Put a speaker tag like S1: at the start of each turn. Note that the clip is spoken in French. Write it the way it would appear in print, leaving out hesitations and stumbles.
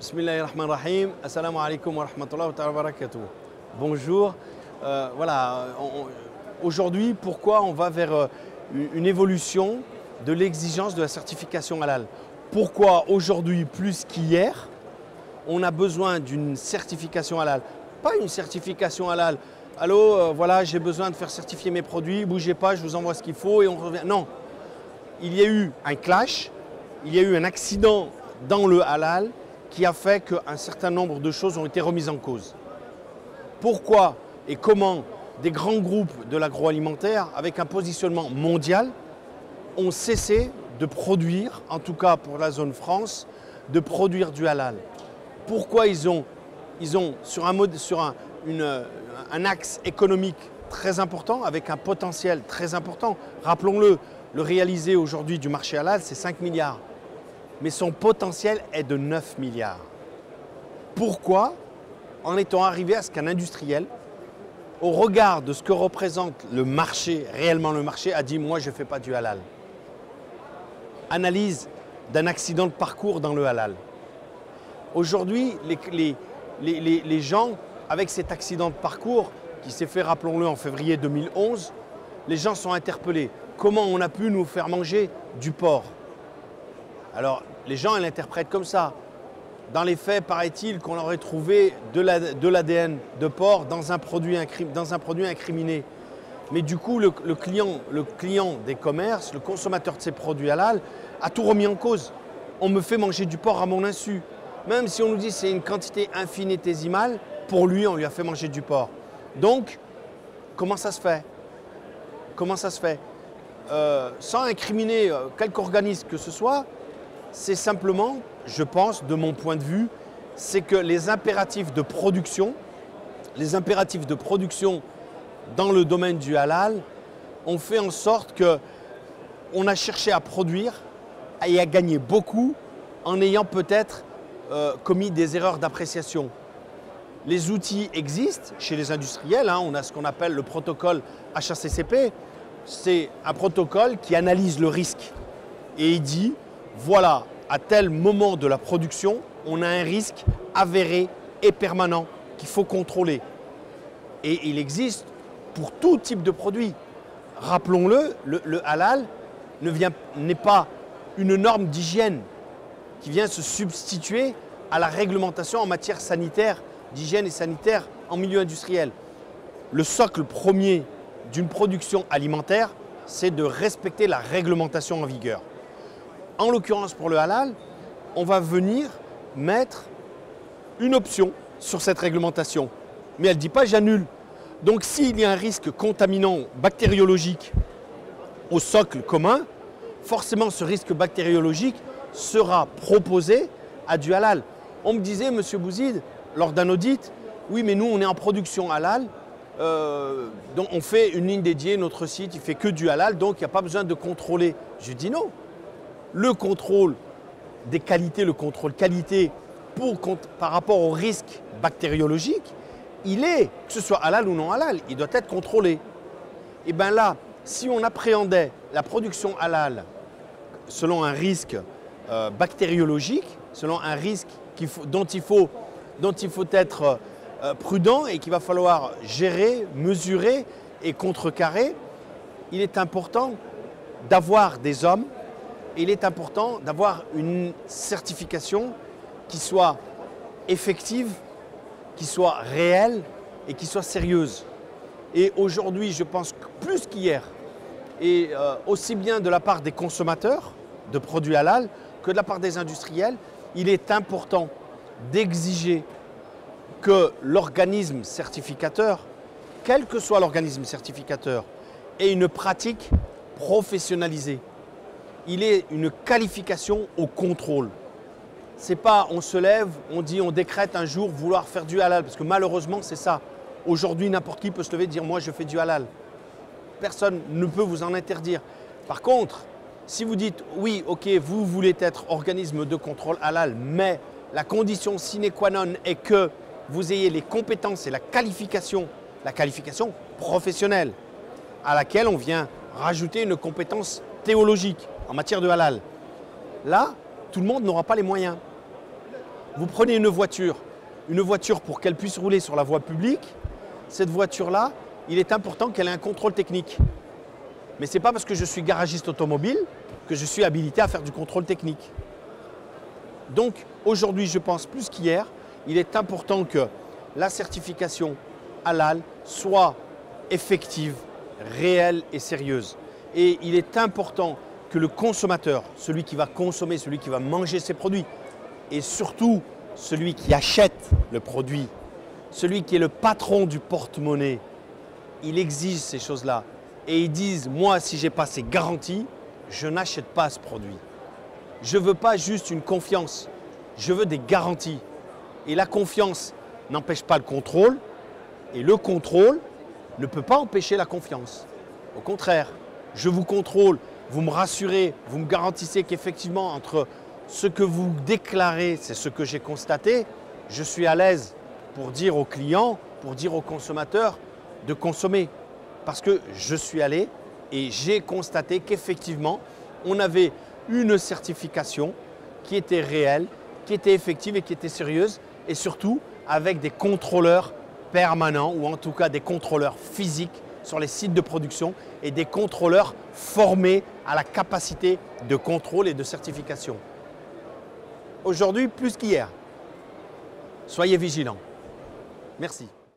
S1: Bismillahirrahmanirrahim. Assalamu alaikum wa rahmatullahi wa barakatuh. Bonjour. Voilà. Aujourd'hui, pourquoi on va vers une évolution de l'exigence de la certification halal? Pourquoi aujourd'hui, plus qu'hier, on a besoin d'une certification halal? Pas une certification halal. Allô, voilà, j'ai besoin de faire certifier mes produits, bougez pas, je vous envoie ce qu'il faut et on revient. Non. Il y a eu un clash, il y a eu un accident dans le halal qui a fait qu'un certain nombre de choses ont été remises en cause. Pourquoi et comment des grands groupes de l'agroalimentaire, avec un positionnement mondial, ont cessé de produire, en tout cas pour la zone France, de produire du halal? Pourquoi ils ont sur un axe économique très important, avec un potentiel très important, rappelons-le, le réalisé aujourd'hui du marché halal, c'est 5 milliards. Mais son potentiel est de 9 milliards. Pourquoi en est-on arrivé à ce qu'un industriel, au regard de ce que représente le marché, réellement le marché, a dit « moi je ne fais pas du halal ». Analyse d'un accident de parcours dans le halal. Aujourd'hui, les gens, avec cet accident de parcours qui s'est fait, rappelons-le, en février 2011, les gens sont interpellés. Comment on a pu nous faire manger du porc? Alors, les gens l'interprètent comme ça. Dans les faits, paraît-il qu'on aurait trouvé de l'ADN de porc dans un produit incriminé. Mais du coup, le client des commerces, le consommateur de ces produits halal, a tout remis en cause. On me fait manger du porc à mon insu. Même si on nous dit que c'est une quantité infinitésimale, pour lui, on lui a fait manger du porc. Donc, comment ça se fait? Comment ça se fait? Sans incriminer quelque organisme que ce soit, c'est simplement, je pense, de mon point de vue, c'est que les impératifs de production dans le domaine du halal ont fait en sorte qu'on a cherché à produire et à gagner beaucoup en ayant peut-être commis des erreurs d'appréciation. Les outils existent chez les industriels, hein, on a ce qu'on appelle le protocole HACCP, c'est un protocole qui analyse le risque et il dit voilà, à tel moment de la production, on a un risque avéré et permanent qu'il faut contrôler. Et il existe pour tout type de produit. Rappelons-le, le halal n'est pas une norme d'hygiène qui vient se substituer à la réglementation en matière sanitaire, d'hygiène et sanitaire en milieu industriel. Le socle premier d'une production alimentaire, c'est de respecter la réglementation en vigueur. En l'occurrence pour le halal, on va venir mettre une option sur cette réglementation. Mais elle ne dit pas j'annule. Donc s'il y a un risque contaminant bactériologique au socle commun, forcément ce risque bactériologique sera proposé à du halal. On me disait, Monsieur Bouzid, lors d'un audit, oui mais nous on est en production halal, donc on fait une ligne dédiée, notre site il fait que du halal, donc il n'y a pas besoin de contrôler. Je dis non. Le contrôle des qualités, le contrôle qualité par rapport au risque bactériologique, il est, que ce soit halal ou non halal, il doit être contrôlé. Et bien là, si on appréhendait la production halal selon un risque bactériologique, selon un risque dont il faut être prudent et qu'il va falloir gérer, mesurer et contrecarrer, il est important d'avoir des hommes. Il est important d'avoir une certification qui soit effective, qui soit réelle et qui soit sérieuse. Et aujourd'hui, je pense que plus qu'hier, et aussi bien de la part des consommateurs de produits halal que de la part des industriels, il est important d'exiger que l'organisme certificateur, quel que soit l'organisme certificateur, ait une pratique professionnalisée. Il est une qualification au contrôle. C'est pas on se lève, on dit, on décrète un jour vouloir faire du halal, parce que malheureusement c'est ça. Aujourd'hui, n'importe qui peut se lever et dire moi je fais du halal. Personne ne peut vous en interdire. Par contre, si vous dites oui, ok, vous voulez être organisme de contrôle halal, mais la condition sine qua non est que vous ayez les compétences et la qualification professionnelle, à laquelle on vient rajouter une compétence théologique en matière de halal. Là, tout le monde n'aura pas les moyens. Vous prenez une voiture pour qu'elle puisse rouler sur la voie publique, cette voiture-là, il est important qu'elle ait un contrôle technique. Mais ce n'est pas parce que je suis garagiste automobile que je suis habilité à faire du contrôle technique. Donc aujourd'hui, je pense plus qu'hier, il est important que la certification halal soit effective, réelle et sérieuse. Et il est important que le consommateur, celui qui va consommer, celui qui va manger ces produits, et surtout celui qui achète le produit, celui qui est le patron du porte-monnaie, il exige ces choses-là. Et ils disent, moi, si je n'ai pas ces garanties, je n'achète pas ce produit. Je ne veux pas juste une confiance, je veux des garanties. Et la confiance n'empêche pas le contrôle, et le contrôle ne peut pas empêcher la confiance. Au contraire, je vous contrôle, vous me rassurez, vous me garantissez qu'effectivement, entre ce que vous déclarez, c'est ce que j'ai constaté, je suis à l'aise pour dire aux clients, pour dire aux consommateurs de consommer. Parce que je suis allé et j'ai constaté qu'effectivement, on avait une certification qui était réelle, qui était effective et qui était sérieuse, et surtout avec des contrôleurs permanents, ou en tout cas des contrôleurs physiques sur les sites de production et des contrôleurs formés à la capacité de contrôle et de certification. Aujourd'hui, plus qu'hier. Soyez vigilants. Merci.